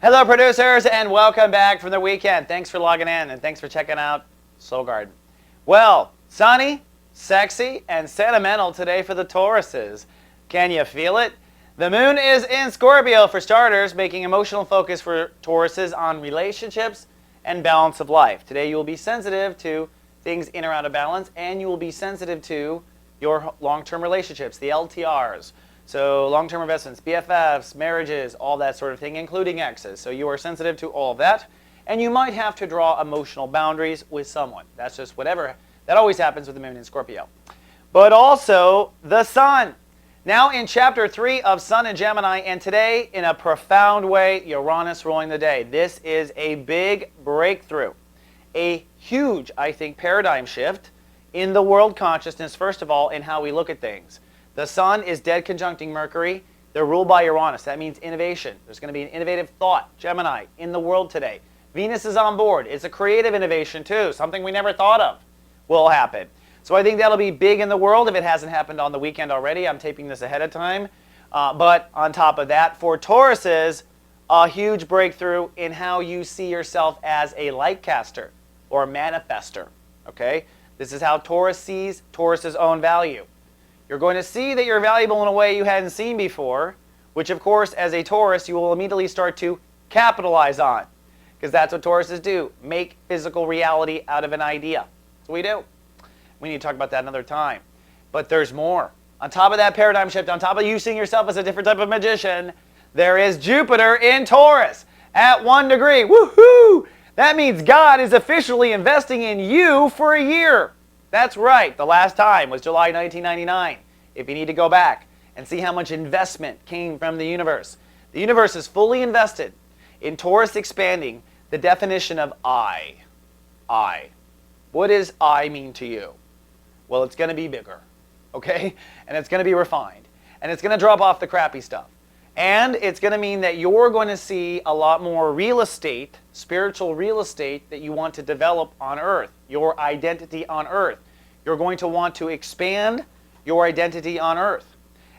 Hello, producers, and welcome back from the weekend. Thanks for logging in, and thanks for checking out Soul Garden. Well, sunny, sexy, and sentimental today for the Tauruses. Can you feel it? The moon is in Scorpio for starters, making emotional focus for Tauruses on relationships and balance of life. Today you will be sensitive to things in or out of balance, and you will be sensitive to your long-term relationships, the LTRs. So long-term investments, BFFs, marriages, all that sort of thing, including exes. So you are sensitive to all of that, and you might have to draw emotional boundaries with someone. That's just whatever. That always happens with the moon in Scorpio. But also the sun. Now in chapter 3 of Sun in Gemini, and today in a profound way, Uranus ruling the day. This is a big breakthrough. A huge, I think, paradigm shift in the world consciousness, first of all, in how we look at things. The sun is dead conjuncting Mercury. They're ruled by Uranus. That means innovation. There's going to be an innovative thought, Gemini, in the world today. Venus is on board. It's a creative innovation too. Something we never thought of will happen. So I think that'll be big in the world if it hasn't happened on the weekend already. I'm taping this ahead of time. But on top of that, for Tauruses, a huge breakthrough in how you see yourself as a light caster or manifester. Okay? This is how Taurus sees Taurus's own value. You're going to see that you're valuable in a way you hadn't seen before, which of course, as a Taurus, you will immediately start to capitalize on. Because that's what Tauruses do, make physical reality out of an idea. That's what we do. We need to talk about that another time. But there's more. On top of that paradigm shift, on top of you seeing yourself as a different type of magician, there is Jupiter in Taurus at 1 degree. Woohoo! That means God is officially investing in you for a year. That's right. The last time was July 1999. If you need to go back and see how much investment came from the universe. The universe is fully invested in Taurus expanding the definition of I. I. What does I mean to you? Well, it's going to be bigger, okay? And it's going to be refined. And it's going to drop off the crappy stuff. And it's going to mean that you're going to see a lot more real estate, spiritual real estate that you want to develop on Earth, your identity on Earth. You're going to want to expand your identity on Earth.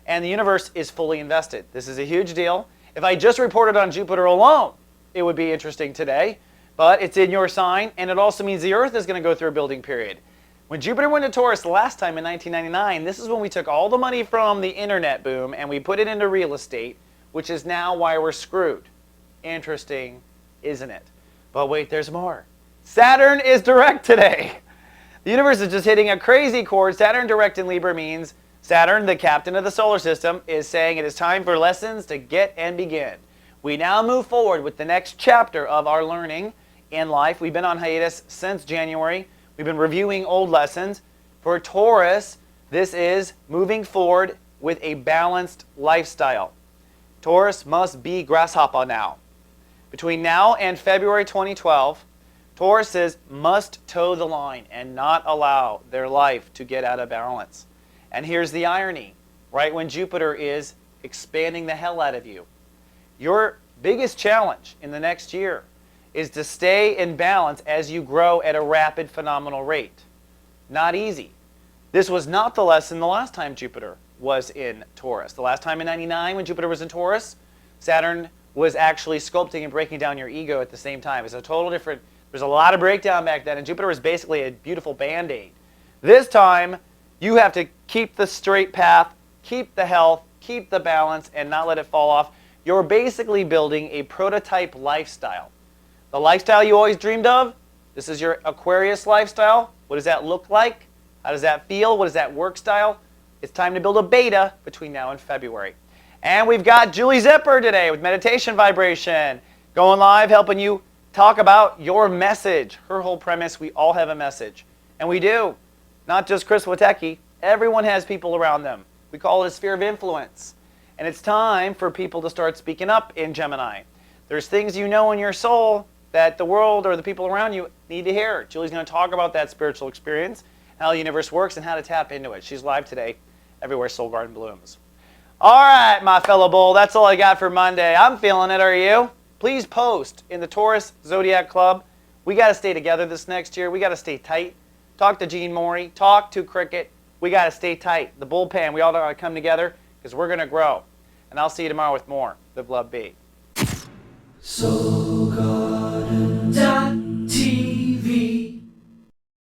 And the universe is fully invested. This is a huge deal. If I just reported on Jupiter alone, it would be interesting today. But it's in your sign, and it also means the Earth is going to go through a building period. When Jupiter went to Taurus last time in 1999, this is when we took all the money from the internet boom and we put it into real estate, which is now why we're screwed. Interesting, isn't it? But wait, there's more. Saturn is direct today. The universe is just hitting a crazy chord. Saturn direct in Libra means Saturn, the captain of the solar system, is saying it is time for lessons to get and begin. We now move forward with the next chapter of our learning in life. We've been on hiatus since January. We've been reviewing old lessons. For Taurus, this is moving forward with a balanced lifestyle. Taurus must be grasshopper now. Between now and February 2012, Tauruses must toe the line and not allow their life to get out of balance. And here's the irony, right when Jupiter is expanding the hell out of you. Your biggest challenge in the next year is to stay in balance as you grow at a rapid, phenomenal rate. Not easy. This was not the lesson the last time Jupiter was in Taurus. The last time in 99 when Jupiter was in Taurus, Saturn was actually sculpting and breaking down your ego at the same time. It's a total different, there's a lot of breakdown back then, and Jupiter was basically a beautiful band-aid. This time, you have to keep the straight path, keep the health, keep the balance, and not let it fall off. You're basically building a prototype lifestyle. The lifestyle you always dreamed of, this is your Aquarius lifestyle. What does that look like? How does that feel? What is that work style? It's time to build a beta between now and February. And we've got Julie Zipper today with Meditation Vibration, going live, helping you talk about your message. Her whole premise, we all have a message. And we do. Not just Chris Witecki. Everyone has people around them. We call it a sphere of influence. And it's time for people to start speaking up in Gemini. There's things you know in your soul that the world or the people around you need to hear. Julie's going to talk about that spiritual experience, how the universe works, and how to tap into it. She's live today, everywhere Soul Garden blooms. All right, my fellow bull, that's all I got for Monday. I'm feeling it, are you? Please post in the Taurus Zodiac Club. We got to stay together this next year. We got to stay tight. Talk to Gene Maury. Talk to Cricket. We got to stay tight. The bullpen, we all got to come together because we're going to grow. And I'll see you tomorrow with more. Live, love, be. Soul Garden.